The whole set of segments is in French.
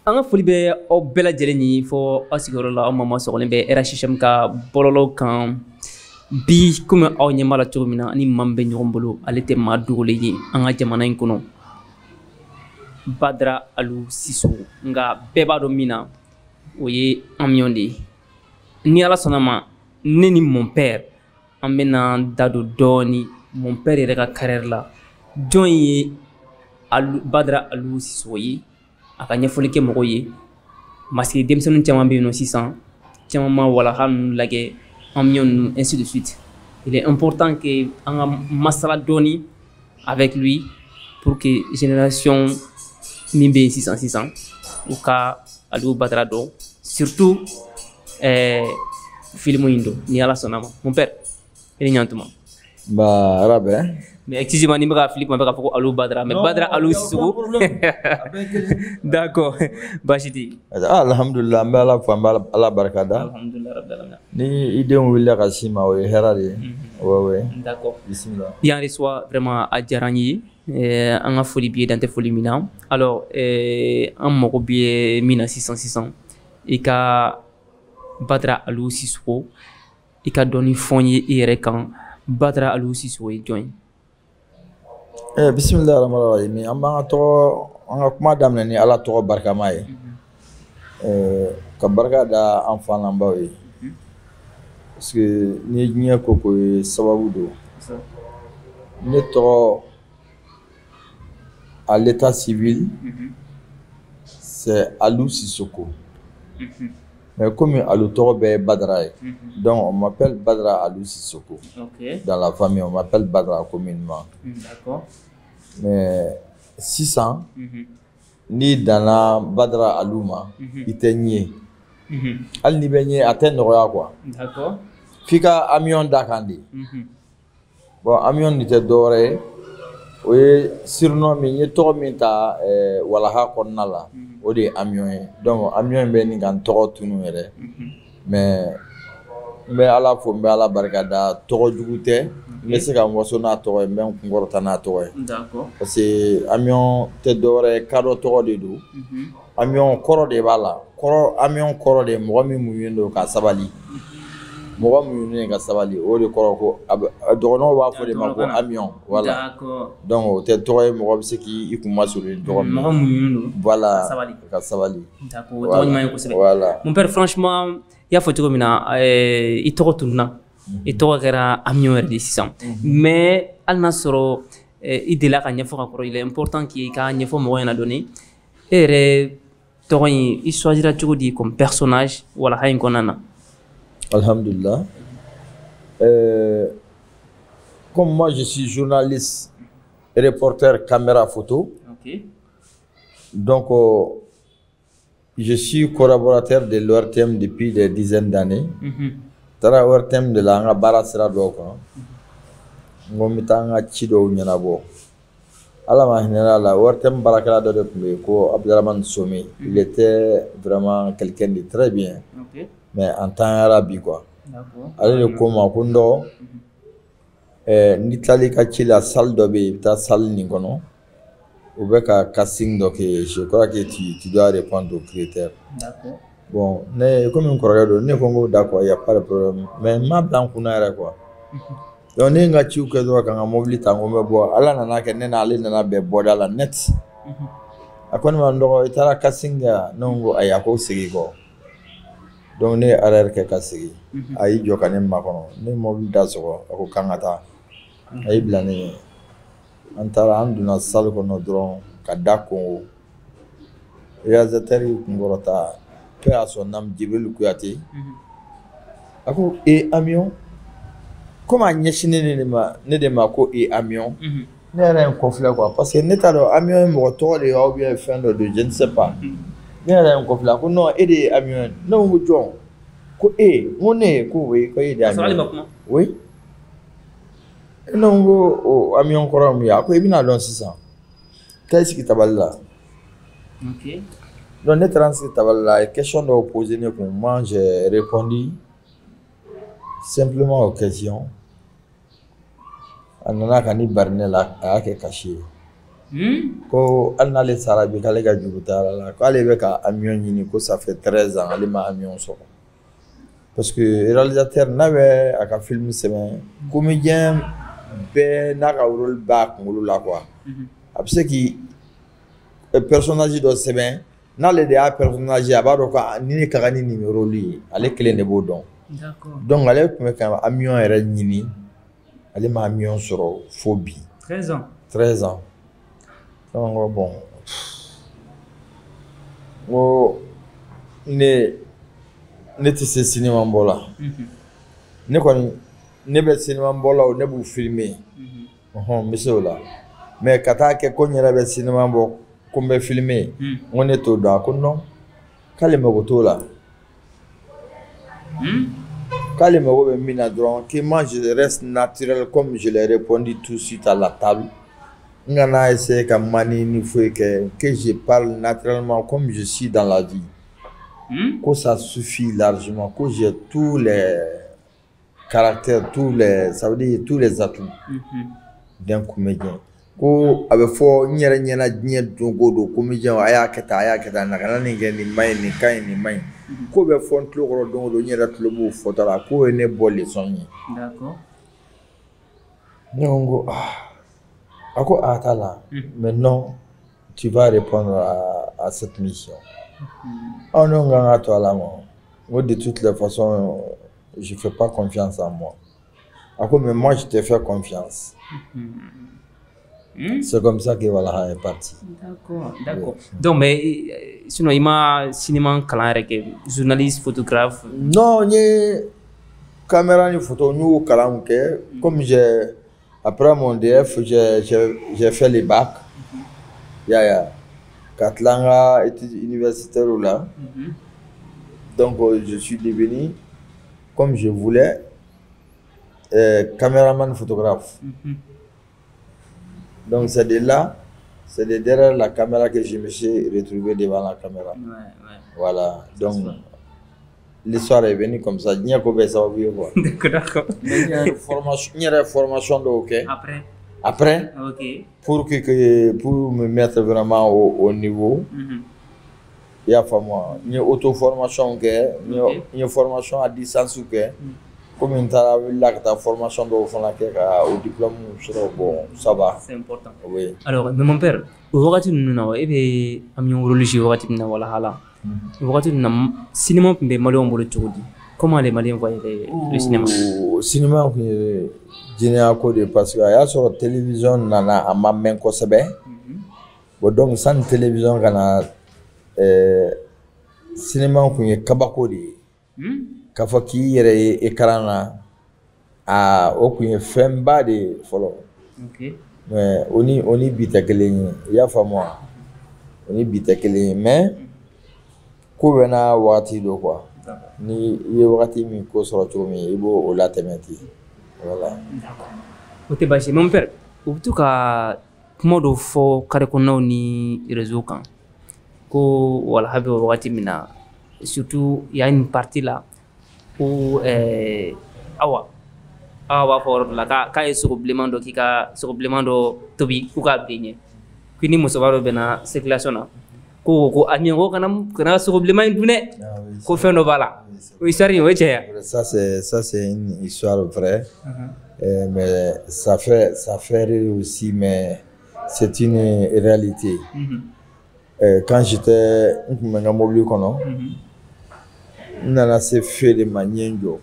An ka foli bɛ aw bɛɛ lajɛlen ye fɔ aw sigiyɔrɔ la aw ma sɔgɔlen bɛ RHM ka bɔlɔlɔ kan bi komi aw ɲɛ b'a la cogo min na ani maa min bɛ ɲɔgɔn bolo ale tɛ maa dogolen ye an ka jamana in kɔnɔ Badara Alu Sisoko nka bɛɛ b'a dɔn min na o ye Amion de ye ni Ala sɔnna ma ne ni mon père an bɛna da don dɔɔni mon père yɛrɛ ka carrière la jɔn ye Badara Alu Sisoko ye a ka ɲɛfɔli kɛ mɔgɔw ye parce que denmisɛnninw caman bɛ yen nɔ sisan caman ma walaha ninnu lajɛ Amion ninnu ainsi de suite il est important que an ka masala dɔɔni avec lui pour que génération min bɛ yen sisan u ka Alu Badara dɔn surtout film in dɔn ni Ala sɔnna ma mon père i ni ɲantuma Bah, arabe. mais excusez-moi ni bɛ ka fili kuma bɛ ka fɔ ko Alu Badara mais Badara Alu Sisoko d'accord baasi tɛ yen Alhamdulillah an bɛ Ala fo an bɛ Ala barikada alhamdulillah rabbil alamin ni i denw wulila ka s'i ma o ye hɛrɛ de ye ouais d'accord bismillah y'en reçoit vraiment a diyara n ye an ka foli b'i ye dan tɛ foli min na alors an mago bɛ min na sisan i ka Badara Alu Sisoko i ka dɔɔni fɔ n ye i yɛrɛ kan Badara Alu Sisoko ye jɔn ye bismillah rahman rahim an b'an ka tɔgɔ an ka kuma daminɛ ni Ala tɔgɔ barikama ye ka barika da an fa n'an baw ye parce que ni diɲɛ ko ko ye sababu don ne tɔgɔ à l'état civil c'est Alu Sisoko mais comme Alu tɔgɔ bɛɛ ye Badara ye donc on m'appelle Badara Alu Sisoko dans la famille on m'appelle Badara communément d'accord mais sisan n'i danna Badara Alu ma i tɛ ɲɛ hali n'i bɛ ɲɛ a tɛ nɔgɔya quoi d'accord f'i ka Amion da kan de bon Amion nin tɛ dɔwɛrɛ ye o ye surnom min ye tɔgɔ min ta walaha kɔnɔna la o de ye Amion ye donc Amion bɛ nin ka n tɔgɔ tunu yɛrɛ mais n bɛ Ala fo n bɛ Ala barikada tɔgɔ jugu tɛ n bɛ se ka n waso n'a tɔgɔ ye n bɛ n kunkɔrɔta n'a tɔgɔ ye parce que Amion tɛ dɔwɛrɛ ye kadɔ tɔgɔ de don Amion kɔrɔ de b'a la Amion kɔrɔ de ye mɔgɔ min muɲunen don ka sabali mɔgɔ muɲunen ka sabali o de kɔrɔ ko dɔgɔnɔw b'a fɔ de ma ko Amion voilà donc o tɛ tɔgɔ ye mɔgɔ bɛ se k'i kun masurun tɔgɔ min mɔgɔ muɲunen don voilà ka sabali d'accord o tɔgɔ ɲuman ye kosɛbɛ voilà mon père franchement i y'a fɔ cogo min na i tɔgɔ tununa i tɔgɔ kɛra Amion yɛrɛ de sisan mais hali n'a sɔrɔ i delila ka ɲɛfɔ ka kɔrɔ il est important k'i ka ɲɛfɔ mɔgɔ ɲɛna dɔɔni e yɛrɛ tɔgɔ in i choisira cogo di comme personnage walaha in kɔnɔna na alhamdulillah comme moi je suis journaliste reporter caméra photo donc je suis collaborateur de l'ORTM depuis des dizaines d'années taara ORTM de la an ka baara sira dɔw kɔnɔ n ko n bɛ taa n ka ci dɔw ɲɛnabɔ Ala ma hinɛ la ORTM baarakɛla dɔ de tun bɛ yen ko Abdramane Somé il était vraiment quelqu'un de très bien mais en temps arabe quoi ale de ko n ma ko n dɔgɔ n'i tilali ka ci la salle dɔ bɛ yen i bɛ taa salle nin kɔnɔ u bɛ ka casting dɔ kɛ je crois que tu dois répondre aux critères bon ne comme n kɔrɔkɛ don ne ko n ko d'accord il y a pas de problème mais n m'a bila n kunna yɛrɛ quoi donc ne ye n ka ciw kɛ dɔrɔn ka n ka mobili ta n ko n bɛ bɔ Ala nana kɛ ne n'ale nana bɛn bɔda la net a ko ne ma n dɔgɔ i taara casting kɛ yan ne ko ayi a ko segin kɔ donc ne ye arrière kɛ ka segin a y'i jɔ ka ne makɔnɔ ne ye mobili da sɔgɔ a ko k'an ka taa a y'i bila ne ɲɛ an taara an donna salle kɔnɔ dɔrɔn ka da Kongo réalisateur y'i kunkɔrɔta paix à son âme Djibril Kuyate a ko Amion comme a ɲɛsinen ne de ma ko Amion ne yɛrɛ ye n kɔfilɛ quoi parce que ne t'a dɔn Amion ye mɔgɔ tɔgɔ de ye ou bien fɛn dɔ don je ne sais pas ne yɛrɛ ye n kɔfilɛ a ko non e de ye Amion ye ne ko jɔn ko n ko ne ko oui ko e de ye Amion oui ne ko o Amion kɔrɔ ye mun ye a ko i bɛna dɔn sisan k'a sigi tabali la donc ne taara n sigi tabali la a ye question dɔw posé ne kun moi j'ai répondu simplement aux questions a nana ka ni bari ne la a y'a kɛ kasi ye ko alnale sara bi kale ka juruta la ko ale be ka avion ɲini ko ça fait 13 ans ale ma avion sɔrɔ parce que réalisateur n'avait à ka film sɛbɛn comédien bɛɛ n'a ka rôle b'a kunkolo la quoi a bɛ se k'i personnage dɔ sɛbɛn n'ale de y'a personnage a b'a dɔn ko ni ne ka kan ni nin rôle ye ale kelen de b'o dɔn donc ale tun bɛ ka avion yɛrɛ ɲini ale ma avion sɔrɔ fo bi 13 ans donc bon ko ne tɛ se cinéma bɔ la ne kɔni ne bɛ cinéma bɔ la o ne b'u filmer n bɛ se o la mais ka taa kɛ ko n yɛrɛ bɛ cinéma bɔ ko n bɛ filmer n ko ne t'o dɔn a ko non k'ale mago t'o la k'ale mago bɛ min na dɔrɔn que moi je reste naturel comme je l'ai répondu tout de suite à la table n kana essayer ka mani ni foyi kɛ que je parle naturellement comme je suis dans la vie que ça suffit largement que j'ai tous les caractères ça veut dire tous les atouts d'un comédien ko a bɛ fɔ n yɛrɛ ɲɛna diɲɛ don o don comédien a y'a kɛ tan na kana nin kɛ nin maɲi nin ka ɲi nin maɲi ko bɛ fɔ n tulo kɔrɔ don o don n yɛrɛ tulo b'o fɔta la k'o ye ne bɔ leçon ye ne ko n ko a ko t'a la mais non tu vas répondre à cette mission non kan ka to a la ma n ko de toutes les façons je fais pas confiance en moi a ko mais moi je te fais confiance. C'est comme ça que voilà est parti. D'accord. Donc mais sinon il m'a cinéma kalan yɛrɛ kɛ journaliste photographe. Non, j'ai caméra ni photo nous kalan kɛ comme j'ai après mon DF j'ai fait les bacs. Ka tila n ka études universitaires là. Donc je suis devenu comme je voulais caméraman photographe. Donc c'est de là, c'est de derrière la caméra que je me suis retrouvé devant la caméra. Voilà, donc l'histoire est venue comme ça. Il n'y a pas ça quoi. D'accord. Il y a une formation de OK. Après, pour me mettre vraiment au niveau. Il y a une auto-formation, une formation à distance. Comme une formation au diplôme, bon, ça va. C'est important. Oui. Alors, mais mon père, au wakati nuna ebe amion religieux wakati nuna wala hala. Wakati nuna cinéma mbe malien mbolo tchodi. Comment les Maliens voyaient le cinéma? Le cinéma je à cause parce que y a sur la télévision nana a ma main kosebe. Donc sans télévision kana cinéma ko ye kabako de. K'a fɔ k'i yɛrɛ ye écran na o kun ye fɛnba de ye fɔlɔ mais o ni bi tɛ kelen ye i y'a faamu wa o ni bi tɛ kelen ye mais ko bɛ n'a wagati don quoi ni i ye wagati min ko sɔrɔ cogo min i b'o o latɛmɛ ten voilà. O tɛ baasi ye mon père u bɛ to ka kuma dɔ fɔ carré kɔnɔnaw ni réseau kan ko walahi bɛ wagati min na surtout il y a une partie là où awa b'a fɔ la k'a ye sogo bilenman dɔ k'i ka sogo bilenman dɔ tobi k'u k'a bilen ɲɛ k'i ni musokɔrɔba dɔ bɛnna circulation na ko a ɲɛ ko kana sogo bilenman in dun dɛ ko fɛn dɔ b'a la o histoire in o ye tiɲɛ ye. Ça c'est une histoire vraie mais ça fait rire aussi mais c'est une réalité. Quand j'étais n kun bɛ n ka mobili kɔnɔ n nana se feu de ma ɲɛ jɔ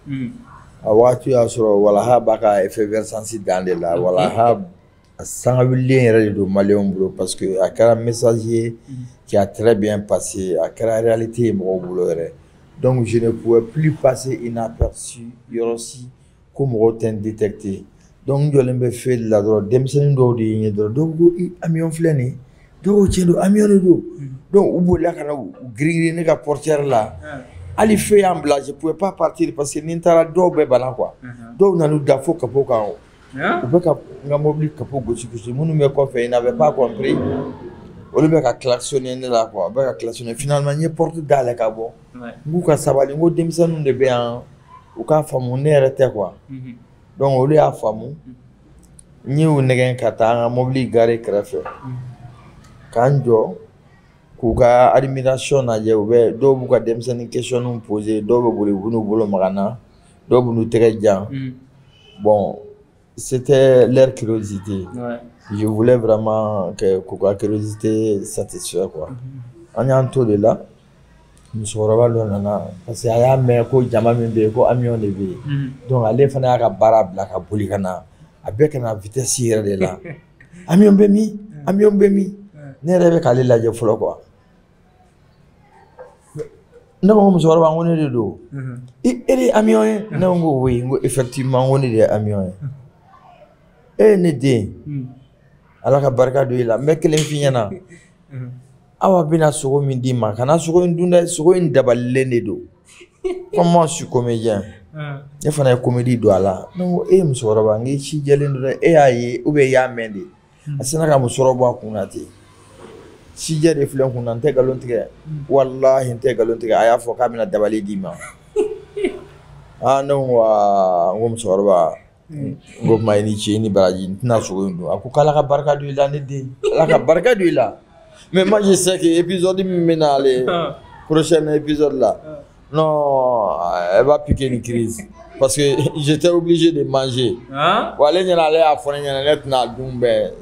a waati y'a sɔrɔ walaha b'a ka effervescence dan de la walaha a sanga wulilen yɛrɛ de don maliyɛnw bolo parce que a kɛra message ye qui a très bien passé a kɛra réalité ye mɔgɔw bolo yɛrɛ donc je ne pouvais plus passer inaperçu yɔrɔ si ko mɔgɔw tɛ n détecter donc n jɔlen bɛ feu de la dɔrɔn denmisɛnnin dɔw de ye n ye dɔrɔn dɔw ko avion filɛ nin ye dɔw ko tiɲɛ don avion de don donc u bolila ka na u girin ne ka portière la hali feu y'an bila je pouvais pas partir parce que ni n taara dɔw bɛɛ banna quoi dɔw nan'u da fo capot kan o u bɛ ka n ka mobili capot gosi minnu bɛ kɔfɛ ils n'avaient pas compris olu bɛ ka klaxonner ne la quoi u bɛ ka klaxonner finalement n ye porte dayɛlɛ ka bɔ n k'u ka sabali n ko denmisɛnninw de bɛ yan u k'a faamu ne yɛrɛ tɛ quoi donc olu y'a faamu n y'u nɛgɛn ka taa an ka mobili garé kɛrɛfɛ kanjo kuka admiration na je ube do buka demsani question nous poser do be bolo magana do bu nous jan. Bon, c'était leur curiosité. Ouais. Je voulais vraiment que kuka curiosité satisfaire quoi. On est en tout de là. Musokɔrɔba dɔ nana parce que a y'a mɛn ko jama min bɛ yen ko avion de bɛ yen donc ale fana y'a ka baara bila ka boli ka na a bɛɛ kana vitesse yɛrɛ de la avion bɛ min avion bɛ min ne yɛrɛ bɛ k'ale lajɛ fɔlɔ quoi ne ko musokɔrɔba ko ne de don e de ye avion ye ne ko oui n ko effectivement ko ne de ye avion ye e ye ne den ala ka barika don i la n bɛ kelen f'i ɲɛna awa bina sogo min di ma kana sogo in dun dɛ sogo in dabalilen de don comment je suis comédien ne fana ye comédie don a la ne ko e musokɔrɔba n k'i si jɛlen don dɛ e y'a ye ou bien i y'a mɛn de a sinna ka musɔrɔ bɔ a kun na ten sijɛ de filɛ n kun na n tɛ nkalon tigɛ walahi n tɛ nkalon tigɛ a y'a fɔ k'a bɛna dabali d'i ma ne ko n ko musokɔrɔba n ko tuma i ni ce i ni baraji n tɛna sogo in dun a ko k'ala ka barika don i la ne den ala ka barika don i la. Mais moi je sais que l'épisode maintenant, le prochain épisode là, non, elle va piquer une crise. Parce que j'étais obligé de manger.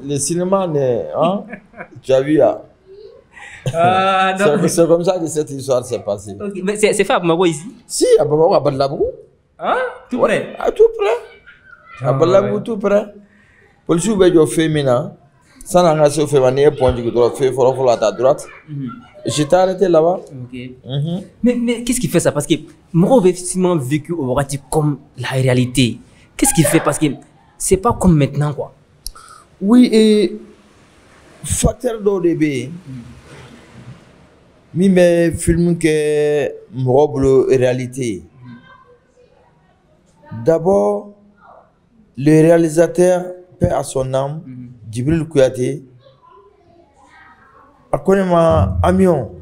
Le cinéma, hein? Tu as vu là? C'est comme ça que cette histoire s'est passée. Okay. Mais c'est fait à Bamako ici? Si, à Bamako, à Badlabou. Hein? Tout près? À tout près. À Badlabou, tout près. Pour le souper, je fais maintenant. Ça n'a pas fait manier pour dire que tu as fait à ta droite. J'étais arrêté là-bas. Okay. Mais qu'est-ce qui fait ça? Parce que moi, j'ai effectivement vécu au Rwanda comme la réalité. Qu'est-ce qui fait? Parce que c'est pas comme maintenant, quoi. Oui, et facteur d'ODB. Mais film que moi, réalité. D'abord, le réalisateur paix à son âme. Djibril Kouyaté a connaît ma amion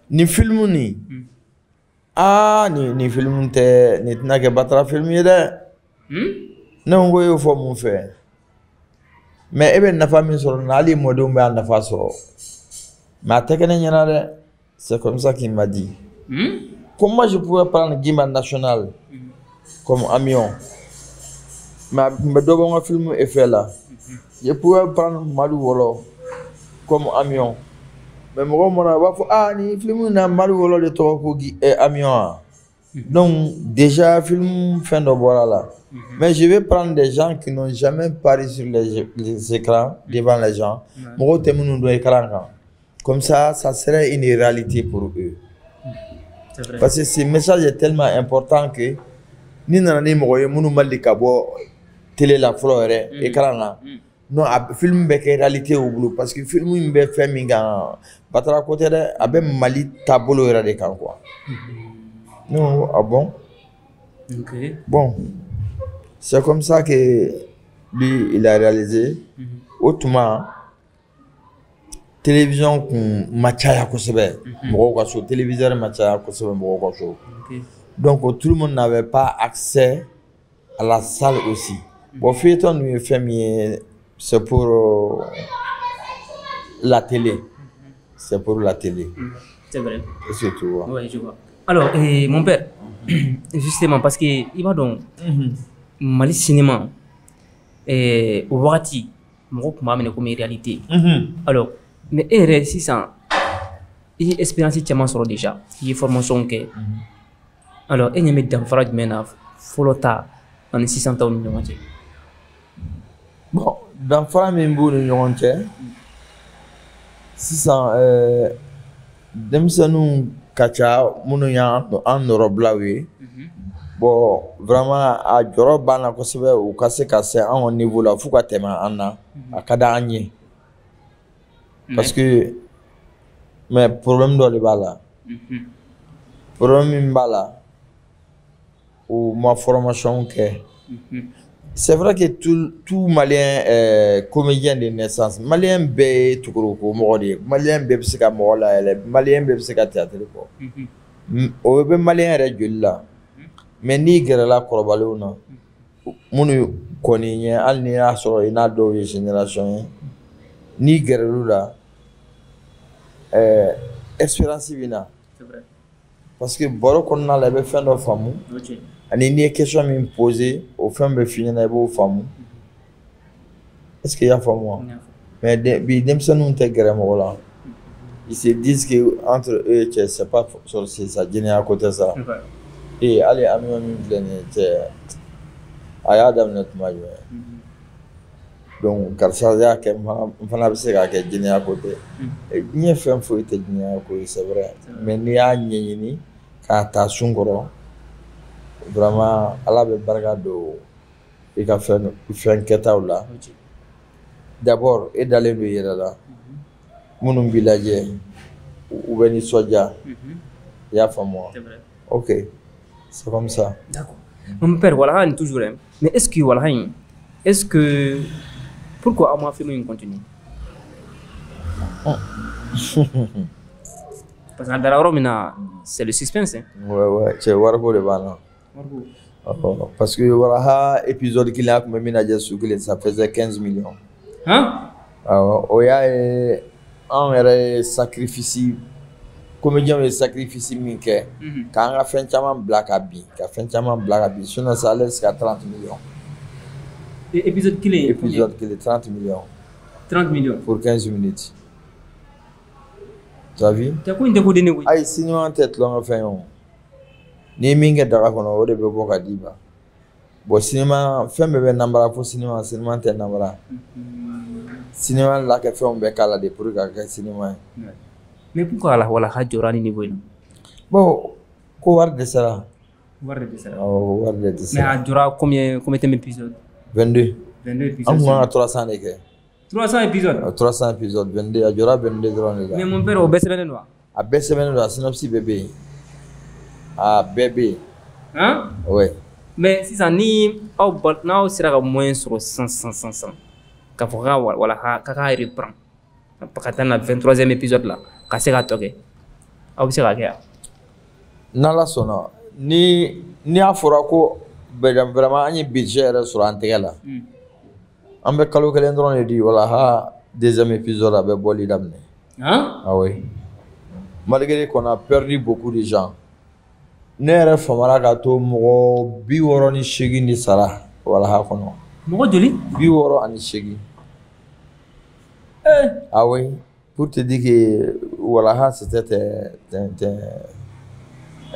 ni film ni ni film te ni tina ke batra film ye de ne ngo yo fo mun fe mais ebe nafa min soro na ali modon be nafa soro mais atekene nyana de c'est comme ça qu'il m'a dit comment je pouvais prendre Guimard National comme amion mais dobo un film est fait là. Je pouvais prendre Madou Wolo comme amion. Mais moi, ni film na Madou Wolo de Toko amion. Donc, déjà, film fin de voilà là. Mais je vais prendre des gens qui n'ont jamais parlé sur les écrans, devant les gens. Moi, comme ça serait une réalité pour eux. Parce que ce message est tellement important que ni nanani mogoye munu mali kabo télé la flore écran là. Non, film be réalité au boulot parce que film be fait minga batara côté de abe mali tabolo era de kan quoi. Non, ah bon? OK. Bon. C'est comme ça que lui il a réalisé autrement télévision kun machaya ko sebe mo ko so téléviseur machaya ko sebe mo ko so. OK. Donc tout le monde n'avait pas accès à la salle aussi. Bon, feuilleton nous fait c'est pour la télé. C'est pour la télé. C'est vrai. C'est tout. Oui, je vois. Alors, mon père, justement, parce que il va donc Mali cinéma au Wati, mon m'a amené comme réalité. Alors, mais si ça, il y a expérience qui m'a sorti déjà, il y a formation que. Alors, il y a mis dans Farad Mena, Folota, en 600 ans. Bon, dans Farad Mena, 600, Demsanou Kacha, Mounoyan, en Europe là, oui. Bon, vraiment, à Jorobana, ou Kassé, au niveau là, Foukatema, Anna, à Kadanye. Parce que, mais problème dans le bala. Problème bala. Ou ma formation que c'est vrai que tout malien comédien de naissance malien bé tout gros malien bé c'est comme voilà malien bé c'est comme théâtre quoi au bé malien régul là mais ni guerre la corbalona munu koni al ni a soro ina do génération ni gɛrɛlu la espérance bɛ na. C'est vrai. Parce que baro kɔnɔna la i bɛ fɛn dɔ faamu ani n'i ye question min poser o fɛn bɛ f'i ɲɛna i b'o faamu. Est-ce que i y'a faamu wa? Mais bi denmisɛnninw tɛ gɛrɛ mɔgɔ la. Ils se disent que entre eux et cɛ c'est pas sorcier ça jɛnɛya ko tɛ sa. Hali Amion min filɛ nin ye cɛ a y'a daminɛ tuma jumɛn? Donc karisa y'a kɛ n fana bɛ se k'a kɛ jɛnɛya ko tɛ. Diɲɛ fɛn foyi tɛ jɛnɛya ko ye c'est vrai. Mais n'i y'a ɲɛɲini k'a ta sun kɔrɔ vraiment Ala bɛ barika don i ka fɛn kɛtaw la. D'abord e dalen don i yɛrɛ la minnu b'i lajɛ u bɛ nisɔndiya. I y'a faamu wa? Ok, c'est comme ça. D'accord. Mon père, voilà, toujours. Mais est-ce que, voilà, pourquoi Ama Film continue? Parce que dans c'est le suspense. Hein? Ouais, c'est Warbo de Bana. Parce que voilà, épisode qu'il a comme ménage sous ça faisait 15 millions. Hein? Oh, il y a un sacrifice. Comédien est sacrifice minke. Quand on a fait un chaman black abi, sinon ça allait jusqu'à 30 millions. Et épisode qu'il est? Épisode qu'il est 30 millions. 30 millions? Pour 15 minutes. Tu as vu? Tu as quoi une découdée? Aïe, sinon en tête, l'on a fait un. Ni minge d'arakono, on devait boire diba. Bon, cinéma, fait me nambara pour cinéma t'es nambara. Cinéma là qui fait un bec à la de pour que cinéma. Mais pourquoi la voilà Hadjorani niveau? Bon, quoi de ça? Voir de ça. Oh, voir de ça. Mais Hadjora combien d'épisodes? 22. 22 épisodes. On a 300 les gars. 300 épisodes. 300 épisodes, 22. Hadjora 22 drones là. Mais mon père au baisse ben noir. À baisse ben noir, synopsis bébé. Ah bébé. Hein? Ouais. Mais si ça ni au bot now sera moins sur 100. Quand voilà kaka reprend. Parce que dans le 23e épisode là, quand c'est gâté. Ah c'est gâté. Nala sona ni a fɔra ko vraiment an ye budget yɛrɛ sɔrɔ an tɛgɛ la. An bɛ kalo kelen dɔrɔn de di wala deuxième épisode a bɛ bɔli daminɛ. Hein? Ah oui. Malgré qu'on a perdu beaucoup de gens. Ne yɛrɛ famara ka to mɔgɔ 68 de sara wala kɔnɔ. Mɔgɔ joli? 68. Ah oui, pour te dire que voilà, c'était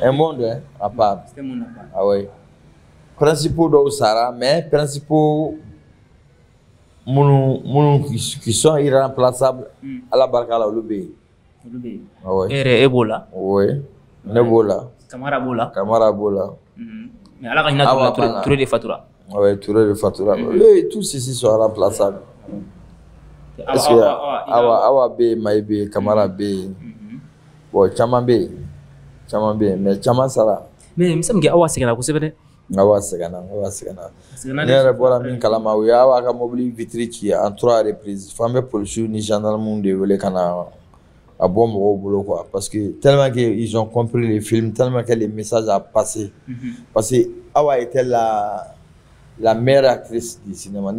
un monde hein, à part. C'était mon appart. Ah oui. Principaux de Sara, mais principaux qui sont irremplaçables à la barque à la Oloubé. Ah oui. Et Ebola. Oui. Nebola. Camara Bola. Camara Bola. Mais à la fin, il y a Touré de Fatura. Oui, Touré de Fatura. Tous ici sont irremplaçables. Est-ce que Awa B, Maïbe, Kamara B, bon, Chaman B, mais Chaman Sara. Mais il me semble que Awa Segana, vous savez? Awa Segana. Ne bɔra min kalama u y'a ka mobili vitre ci en 3 reprises. F'an bɛ policiers ni gendarmes de wele ka na a bɔ mɔgɔw bolo quoi. Parce que tellement que ils ont compris les films, tellement que les messages a passé. Parce que Awa était la meilleure actrice du cinéma.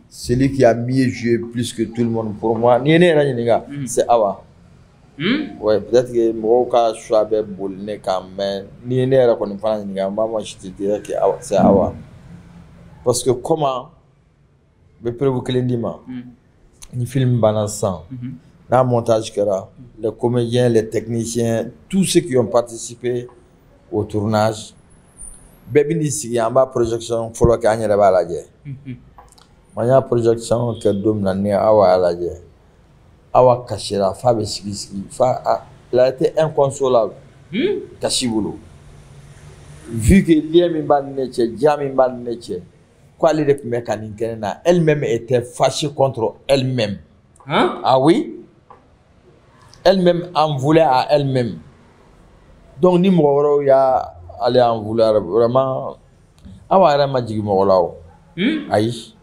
Celui qui a mieux joué plus que tout le monde pour moi, c'est Awa. Ouais, peut-être que moi, je suis un peu boulné quand même. Moi, je te dirais que c'est Awa. Parce que comment, je peux vous dire, le film Banassan, dans le montage, les comédiens, les techniciens, tous ceux qui ont participé au tournage, bɛɛ ni sigi an b'a projection fɔlɔ kɛ an yɛrɛ b'a lajɛ. An y'a projection kɛ don min na ni Awa y'a lajɛ. Awa kasira f'a bɛ sigi il a été inconsolable. Kasi bolo. Vu que lien min b'a ni ne cɛ, diya min b'a ni ne cɛ, k'ale de tun bɛ ka nin kɛ ne na. Elle-même était fâchée contre elle-même. Hein? Ah oui? Elle-même en voulait à elle-même. Donc ni mɔgɔ wɛrɛw y'a aller en vouloir vraiment. Awa yɛrɛ ma jigin mɔgɔ la o. Ayi.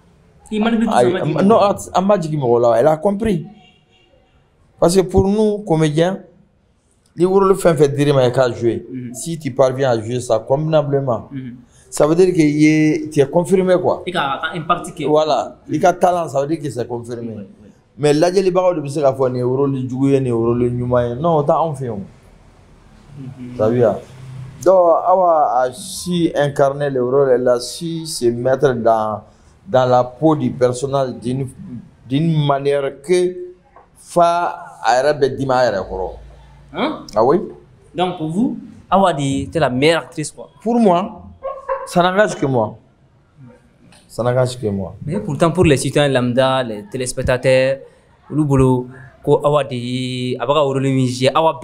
Non, an ma jigin mɔgɔ la. Elle a compris. Parce que pour nous, comédiens, ni wolo fɛn fɛn dir'i ma i k'a jouer. Si tu parviens à jouer ça convenablement, ça veut dire que tu es confirmé quoi. Il y a un impact. Voilà, il y a talent, ça veut dire que c'est confirmé. Oui. Mais là, il y a des gens qui disent qu'il y a rôle joué, ni rôle humain. Non, t'as un film. Ça veut dire. Donc, Awa a su incarner le rôle, elle a su se mettre dans la peau du personnage d'une manière que Fa Arabe Dima Hein? Ah oui? Donc pour vous, Awa c'est la meilleure actrice quoi? Pour moi, ça n'engage que moi. Ça n'engage que moi. Mais pourtant, pour les citoyens lambda, les téléspectateurs, le boulot, Awa Awa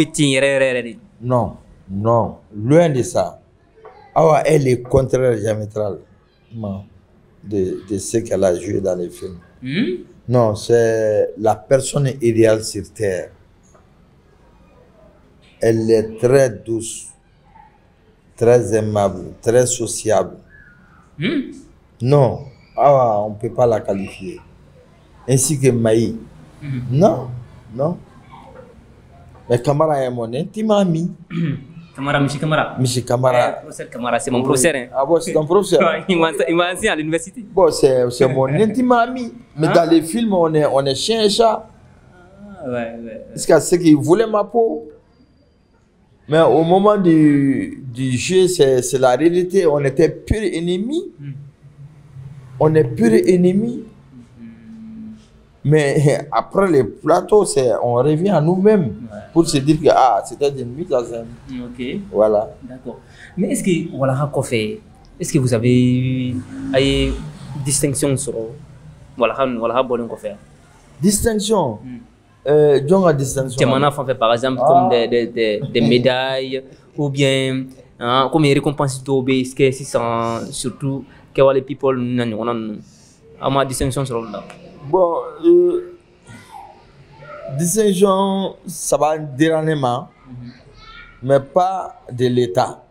Non, non, loin de ça. Awa est le contraire diamétralement de ce qu'elle a joué dans les films. Non, c'est la personne idéale sur Terre. Elle est très douce, très aimable, très sociable. Non, on ne peut pas la qualifier. Ainsi que Maï. Non, non. Mais Kamara est mon intime ami. Kamara, Michi Kamara. Michi Kamara. Professeur Kamara, c'est mon professeur. Hein. Ah bon, c'est ton professeur. Il m'a enseigné à l'université. Bon, c'est mon intime ami. Mais dans les films, on est chien et chat. Ouais. Parce que c'est qu'il voulait ma peau. Mais au moment du jeu, c'est la réalité. On était purs ennemis. On est purs ennemis. Mais après les plateaux, on revient à nous-mêmes pour se dire que c'était une mise en scène. Ok. Voilà. D'accord. Mais est-ce que voilà est-ce que vous avez une distinction sur voilà bon faire? Distinction. Tiamana fait par exemple comme des médailles ou bien comme les récompenses d'obé, ce que c'est surtout que les people on a ma distinction sur là. Bon, distinction, ça va déranger, mais pas de l'État.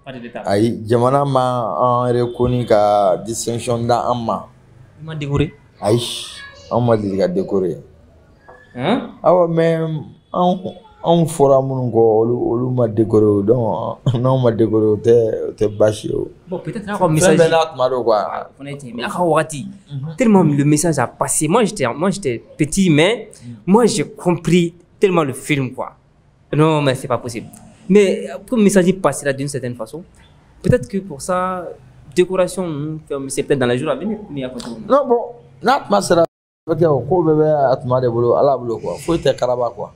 Pas de l'État. Aïe, Jamana m'a reconnu la distinction dans un ma. Il m'a décoré. Aïe, on m'a dit qu'il a décoré. Hein? Ah ouais, mais on fera mon go, on m'a décoré, donc non m'a décoré, t'es bâché. Bon, peut-être un message. Tellement le message a passé. Moi, j'étais petit, mais moi, j'ai compris tellement le film, quoi. Non, mais c'est pas possible. Mais comme le message est passé là d'une certaine façon, peut-être que pour ça, décoration, c'est peut-être dans les jours à venir. Non, bon, l'atma sera. Ko bébé atma de bolo ala bolo quoi faut être karaba quoi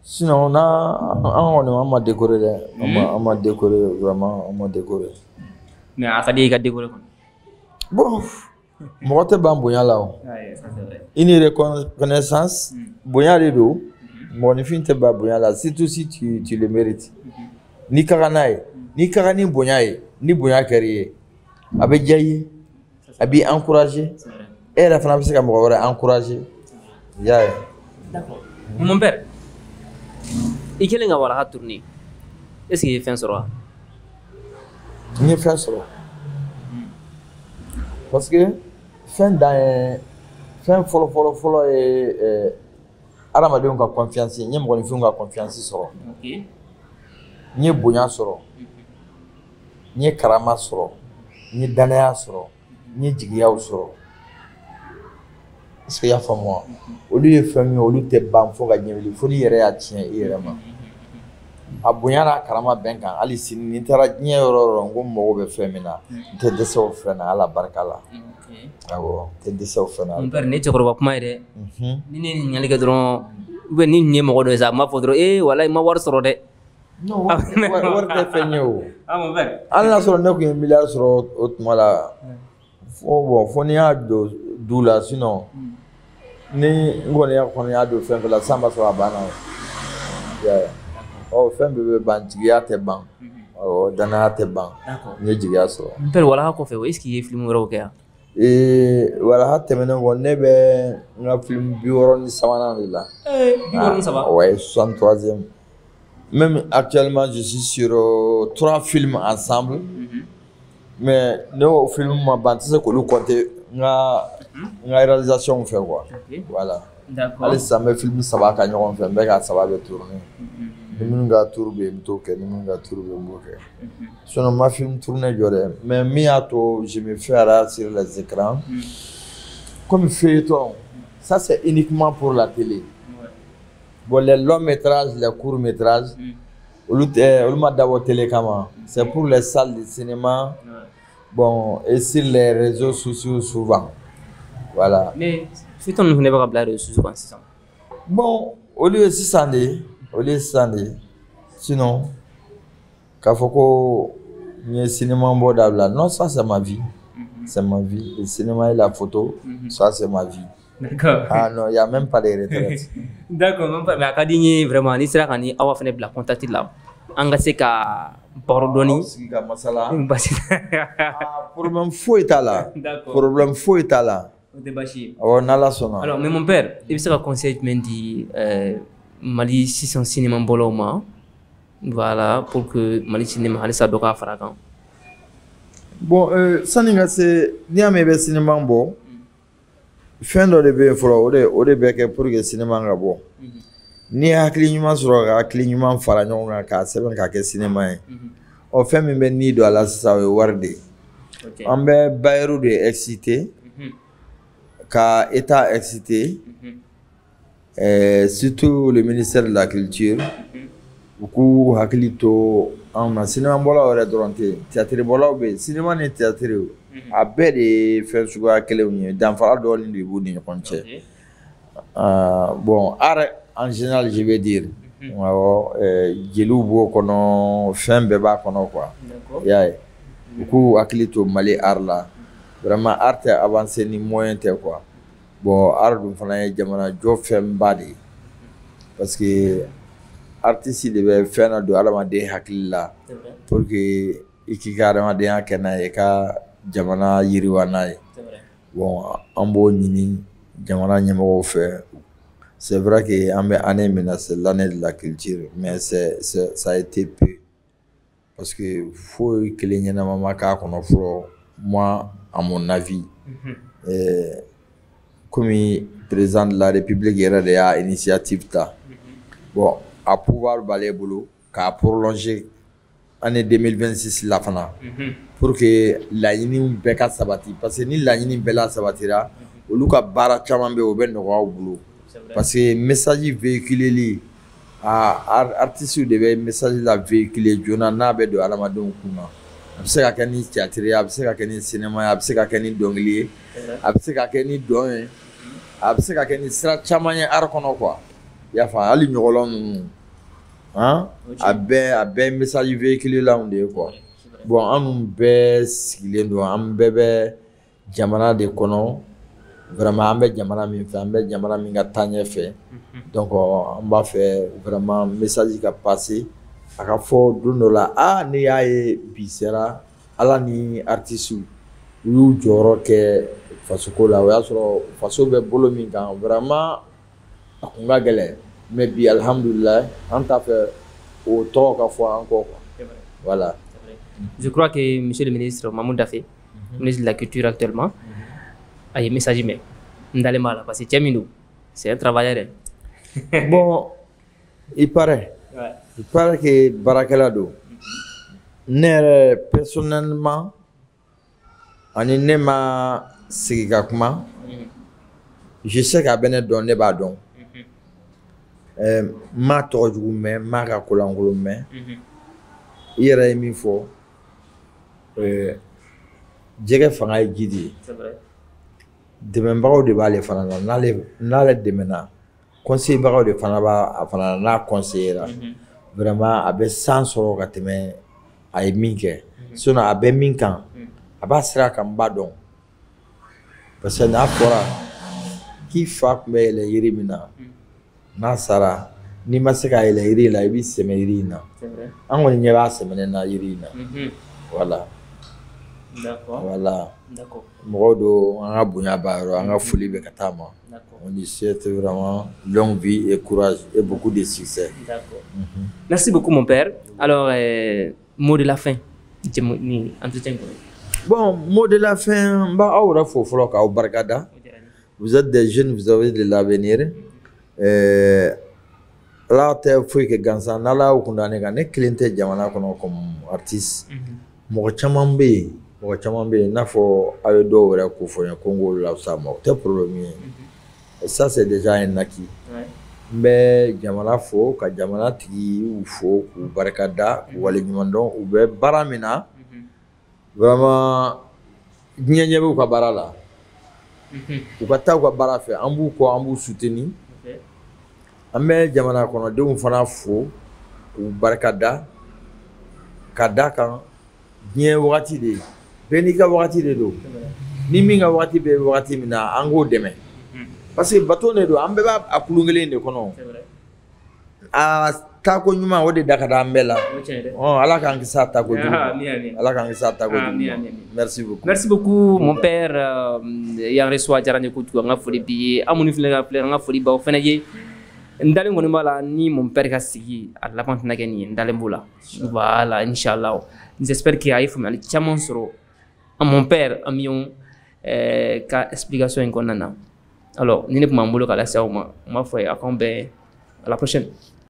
sinon on m'a décoré on m'a décoré vraiment on m'a décoré mais à ça dit qu'il décoré bon moi te bamboya là une reconnaissance boya de do mon fin te bamboya là surtout si tu le mérites ni karanaye ni karani boyaye ni boya kariye abe jayi abi encourager. Et la femme s'est encouragée. D'accord. Mon père, et quel est le tourné? Est-ce qu'il fait un sort? Il fait un sort. Parce que fin follow et Aramadou a confiance. Il y a une confiance sur. Il y a Bonya sur. Il y a Karama sur. Il y a Danaya sur. Il y a Jigia sur. Parce qu'il y a moi. Au lieu de faire mieux, au lieu de ban, faut gagner. Il faut y aller à tiens et vraiment. A Boyana Karama Benka, Alice, n'interagit au mot de Femina, te descend à la barcala. Ah bon, te descend mon père n'est pas pour moi. Ni n'y a que drôle. Ni n'y a pas de ça. Ma faudra voilà, ma war sur de. Non, war de feigno. Ah mon père. Allah sur ne qu'un milliard sur autre mala. Faut n'y a d'où là sinon. Ni on y a de faire la samba sur la banane. Oh, femme bébé bantigia te ban. Oh, dana te ban. Ni jiga so. Père voilà quoi fait est-ce qu'il y a film européen? Et voilà, terminé on est ben un film bioron ni samana là. Bioron ça va. Ouais, 63e. Même actuellement je suis sur 3 films ensemble. Mais nos films m'a banti c'est que le compter nga réalisation fait quoi. Voilà. D'accord. Allez ça me film ça va quand on fait mais ça va le tourner. ni minnu ka tour bɛ yen n bɛ t'o kɛ ni minnu ka tour bɛ yen n b'o kɛ sinon ma film tournée jɔ dɛ mais min y'a to je me fais arrêter sur les écrans comme feuilleton ça c'est uniquement pour la télé bon les longs métrages les courts métrages olu ma dabɔ télé kama c'est pour les salles de cinéma bon et sur les réseaux sociaux souvent voilà mais feuilleton ninnu fana bɛ ka bila réseaux sociaux kan sisan bon olu ye sisan de sinon k'a fɔ ko n ye cinéma bɔ dabila non ça c'est ma vie c'est ma vie le cinéma et la photo ça c'est ma vie. D'accord. Ah non, il n'y a même pas de retraite. D'accord, mais à Kadigny, vraiment, ni sera quand on va faire la contact là. On va se ka pardonner. Problème fou est là. D'accord. Problème fou est là. Oh, nala sona. Alors, mais mon père, il se conseille de dit Mali si son cinéma boloma. Voilà, pour que Mali cinéma allait ça doka faragan. Bon, ça n'est c'est ni à mes cinéma bon. Fɛn dɔ de bɛ yen fɔlɔ o de bɛ kɛ pour que cinéma ka bɔ n'i ye hakili ɲuman sɔrɔ ka hakili ɲuman fara ɲɔgɔn kan k'a sɛbɛn k'a kɛ cinéma ye ɔ fɛn min bɛ ni don a la sisan o ye wari de ye an bɛ bailleurs de exciter ka état exciter surtout le ministère de la culture u k'u hakili to anw na cinéma bɔlaw yɛrɛ dɔrɔn tɛ théâtre bɔlaw bɛ yen cinéma ni théâtre a bɛɛ de ye fɛn suguya kelenw ye danfara dɔɔni de b'u ni ɲɔgɔn cɛ bon art en général je vais dire awɔ jeliw b'o kɔnɔ fɛn bɛɛ b'a kɔnɔ quoi i y'a ye u k'u hakili to Mali art la vraiment art tɛ avancé ni moyen tɛ quoi bon art dun fana ye jamana jɔ fɛnba de ye parce que artiste de bɛ fɛn na don adamaden hakili la pour que i k'i ka adamadenya kɛ n'a ye i ka jamana yiriwa n'a ye bon an b'o ɲini jamana ɲɛmɔgɔw fɛ c'est vrai que an bɛ année min na c'est l'année de la culture mais ça a été peu parce que foyi kelen ɲɛnama ma k'a kɔnɔ fɔlɔ moi à mon avis comme président de la république yɛrɛ de y'a initiative ta bon a pouvoir b'ale bolo k'a prolonger année 2026 la fana pour que laɲiniw bɛɛ ka sabati parce que ni laɲini bɛɛ la sabatira olu ka baara caman bɛ o bɛ nɔgɔya u bolo parce que message véhiculeli artistes de bɛ message la véhiculer joona n'a bɛ don adamadenw kun na a bɛ se ka kɛ ni théâtre ye a bɛ se ka kɛ ni cinéma ye a bɛ se ka kɛ ni dɔnkili ye a bɛ se ka kɛ ni dɔn ye a bɛ se ka kɛ ni sira caman ye art kɔnɔ quoi i y'a faamu hali ɲɔgɔlɔn ninnu a bɛɛ message véhiculé la de ye quoi bon an bɛɛ sigilen don an bɛɛ bɛ jamana de kɔnɔ vraiment an bɛ jamana min fɛ an bɛ jamana min ka taa ɲɛfɛ donc an b'a fɛ vraiment message ka passer a ka fɔ don dɔ la ne y'a ye bi sera ala ni artistes u y'u jɔyɔrɔ kɛ fasoko la o y'a sɔrɔ faso bɛ bolo min kan vraiment a kun ka gɛlɛn mais bi alhamdulillah an t'a fɛ o tɔgɔ ka fɔ an kɔ quoi voilà. Je crois que monsieur le ministre Mamoudou Daffé, ministre de la culture actuellement, a un message mais n'allez mal parce que Tchaminou c'est un travailleur. Bon, il paraît que Barakalado, personnellement, ani ne ma sigi ka kuma je sais k'a bɛ ne dɔn ne b'a dɔn m'a tɔgɔ jugu mɛn m'a ka kolankolon mɛn i yɛrɛ ye min fɔ jɛgɛ fanga ye ji de ye dɛmɛbagaw de b'ale fana na n'ale dɛmɛna conseillebagaw de fana b'a fana n'a conseillera vraiment a bɛ san sɔrɔ ka tɛmɛ a ye min kɛ sinon a bɛ min kan a b'a sira kan n b'a dɔn parce que n'a fɔra k'i fa tun bɛ yɛlɛ yiri min na n'a sara n'i ma se ka yɛlɛ yiri la i b'i sɛmɛ yiri in na an kɔni ɲɛ b'a sɛmɛnen na yiri in na voilà voilà mɔgɔw don an ka bonya b'a yɔrɔ an ka foli bɛ ka taa ma on lui souhaite vraiment longue vie et courage et beaucoup de succès. Merci beaucoup mon père. Alors mot de la fin bon mot de la fin n b'a aw yɛrɛ fo fɔlɔ k'aw barikada vous êtes des jeunes vous avez de l'avenir Ala tɛ foyi kɛ gansan n'ala y'o kun da ne kan ne kelen tɛ jamana kɔnɔ comme artiste mɔgɔ caman bɛ yen i n'a fɔ aw ye dɔw yɛrɛ ko fɔ n ye ko n k'olu lafisa ma o tɛ problème ye et ça c'est déjà un acquis n bɛ jamana fo ka jamana tigiw fo k'u barika da k'u waleɲuman dɔn u bɛ baara min na vraiment diɲɛ ɲɛ b'u ka baara la u ka taa u ka baara fɛ an b'u kɔ an b'u soutenir an bɛ jamana kɔnɔdenw fana fo k'u barika da ka da kan diɲɛ wagati de bɛɛ n'i ka wagati de don ni min ka wagati bɛ wagati min na an k'o dɛmɛ parce que bateau de don an bɛɛ b'a kulun kelen de kɔnɔ a taako ɲuman o de da ka da an bɛɛ la ala k'an kisi a taako jugu ala k'an kisi a taako jugu merci beaucoup mon père y'an reçoit diyara n ye kojugu an ka foli b'i ye an minnu filɛ ka filɛ an ka foli b'aw fɛnɛ ye n dalen kɔni b'a la ni mon père ka sigi a laban tɛna kɛ nin ye n dalen b'o la voilà inchallah j'espère que a ye faamuyali caman sɔrɔ mon père Amion ka explication in kɔnɔna na alors ni ne tun b'an bolo k'a lase aw ma n b'a fɔ a k'an bɛn à la prochaine